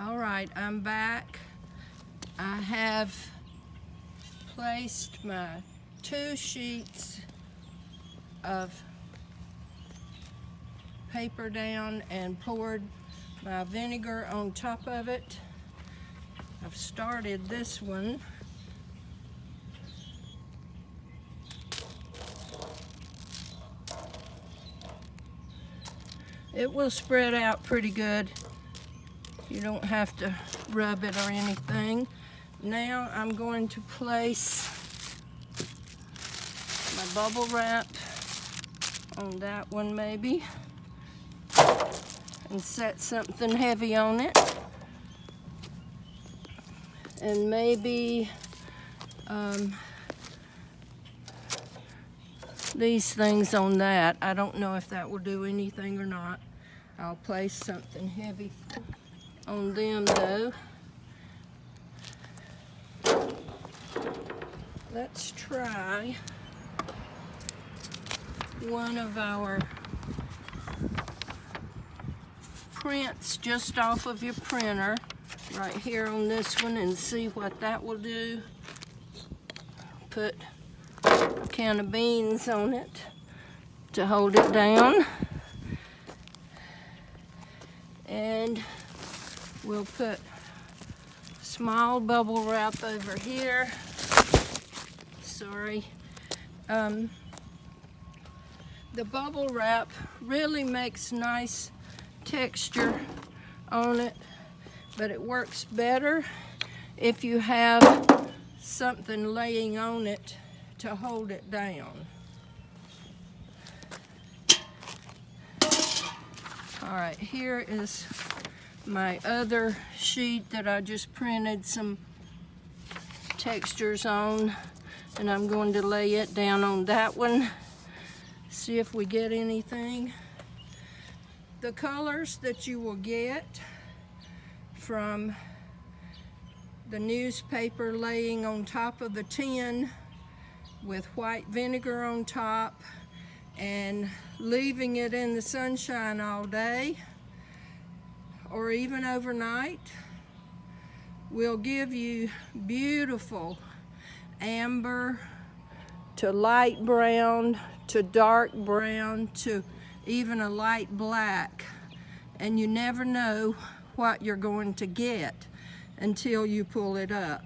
All right, I'm back. I have placed my 2 sheets of paper down and poured my vinegar on top of it. I've started this one. It will spread out pretty good. You don't have to rub it or anything. Now I'm going to place my bubble wrap on that one maybe, and set something heavy on it. And maybe these things on that. I don't know if that will do anything or not. I'll place something heavy on them though. Let's try one of our prints just off of your printer right here on this one and see what that will do. Put a can of beans on it to hold it down, and we'll put small bubble wrap over here. Sorry. The bubble wrap really makes nice texture on it, but it works better if you have something laying on it to hold it down. All right, here is my other sheet that I just printed some textures on, and I'm going to lay it down on that one. See if we get anything. The colors that you will get from the newspaper laying on top of the tin with white vinegar on top and leaving it in the sunshine all day or even overnight will give you beautiful amber to light brown to dark brown to even a light black, and you never know what you're going to get until you pull it up.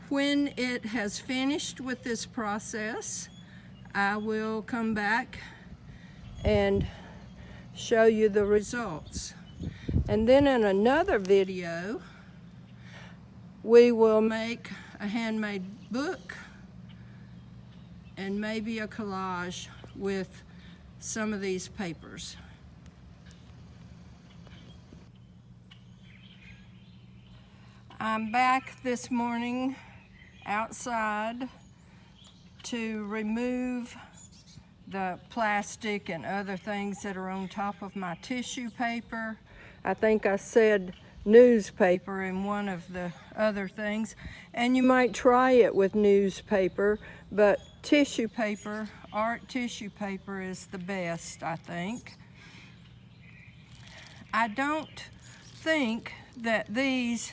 When it has finished with this process, I will come back and show you the results. And then in another video, we will make a handmade book and maybe a collage with some of these papers. I'm back this morning outside to remove the plastic and other things that are on top of my tissue paper. I think I said newspaper in one of the other things, and you might try it with newspaper, but tissue paper, art tissue paper is the best, I think. I don't think that these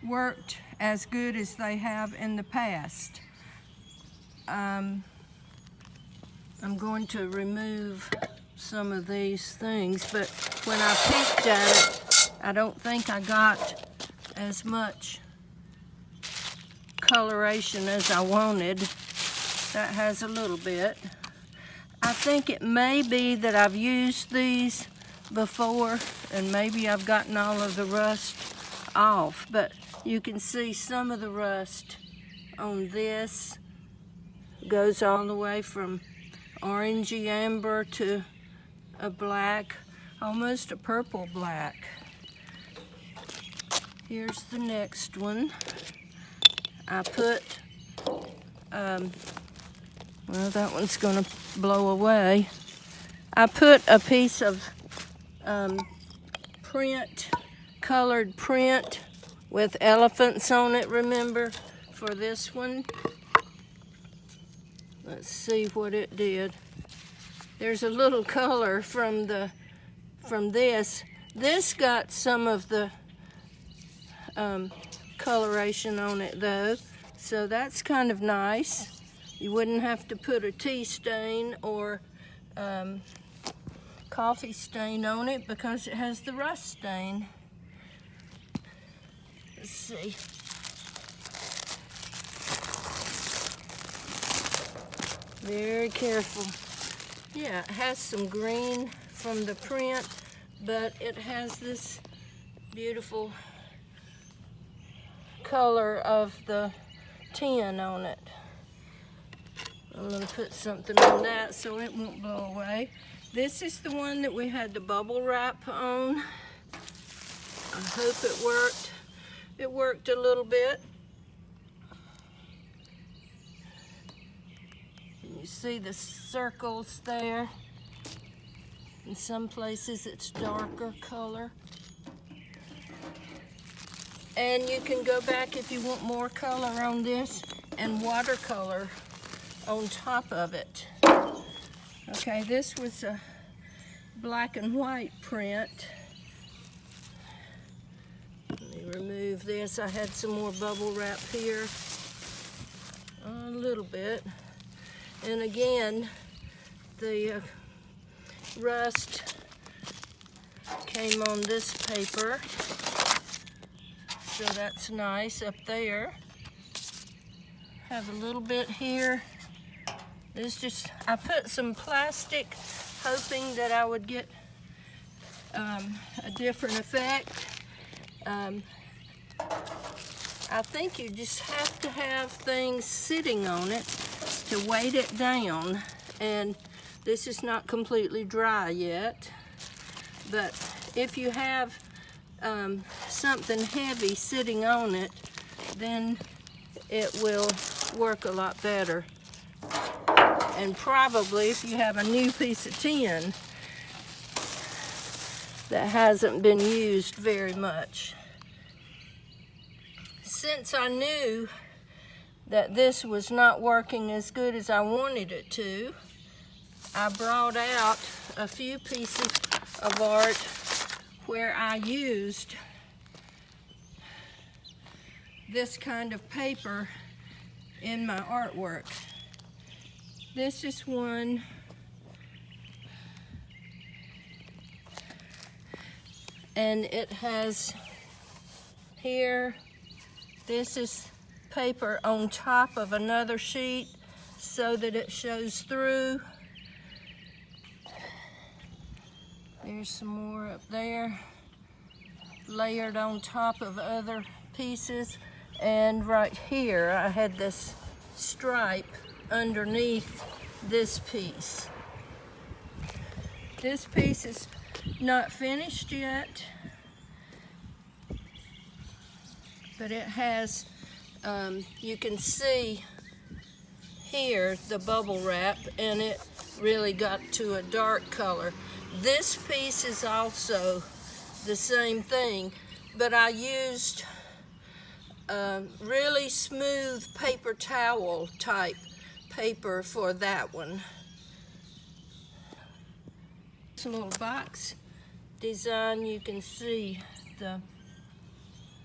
worked as good as they have in the past. I'm going to remove some of these things, but when I peeked at it, I don't think I got as much coloration as I wanted. That has a little bit. I think it may be that I've used these before and maybe I've gotten all of the rust off, but you can see some of the rust on this goes all the way from orangey amber to a black, almost a purple black. Here's the next one. I put, well, that one's gonna blow away. I put a piece of print, colored print with elephants on it, remember, for this one. Let's see what it did. There's a little color from this This got some of the coloration on it though, so that's kind of nice. You wouldn't have to put a tea stain or coffee stain on it because it has the rust stain. Let's see. Very careful. Yeah, it has some green from the print, but it has this beautiful color of the tin on it. I'm going to put something on that so it won't blow away. This is the one that we had the bubble wrap on. I hope it worked. It worked a little bit. You see the circles there. In some places it's darker color. And you can go back if you want more color on this and watercolor on top of it. Okay, this was a black and white print. Let me remove this. I had some more bubble wrap here. A little bit. And again, the rust came on this paper. So that's nice up there. Have a little bit here. This just, I put some plastic hoping that I would get a different effect. I think you just have to have things sitting on it to weight it down. And this is not completely dry yet. But if you have something heavy sitting on it, then it will work a lot better. And probably if you have a new piece of tin that hasn't been used very much. Since I knew that this was not working as good as I wanted it to, I brought out a few pieces of art where I used this kind of paper in my artwork. This is one and it has here, this is paper on top of another sheet so that it shows through. There's some more up there, layered on top of other pieces. And right here, I had this stripe underneath this piece. This piece is not finished yet, but it has, you can see here the bubble wrap, and it really got to a dark color. This piece is also the same thing, but I used really smooth paper towel type paper for that one. This little box design, you can see the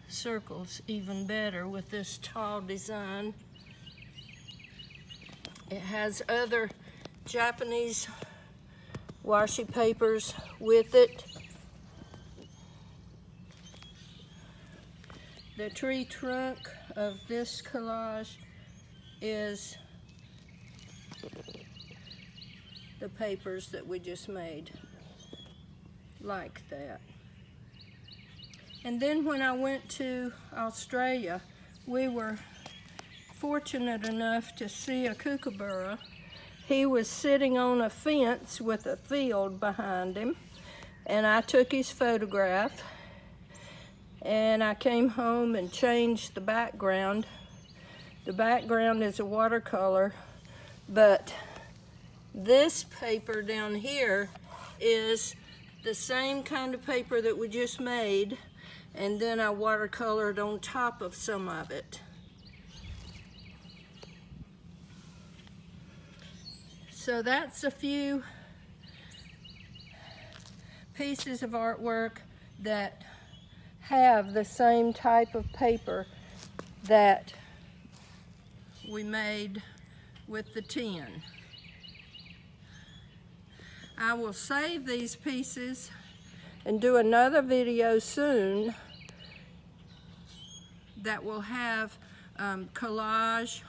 circles even better with this tall design. It has other Japanese washi papers with it. The tree trunk of this collage is the papers that we just made, like that. And then when I went to Australia, we were fortunate enough to see a kookaburra. He was sitting on a fence with a field behind him, and I took his photograph, and I came home and changed the background. The background is a watercolor, but this paper down here is the same kind of paper that we just made, and then I watercolored on top of some of it. So that's a few pieces of artwork that have the same type of paper that we made with the tin. I will save these pieces and do another video soon that will have collage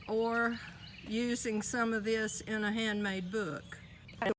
or using some of this in a handmade book.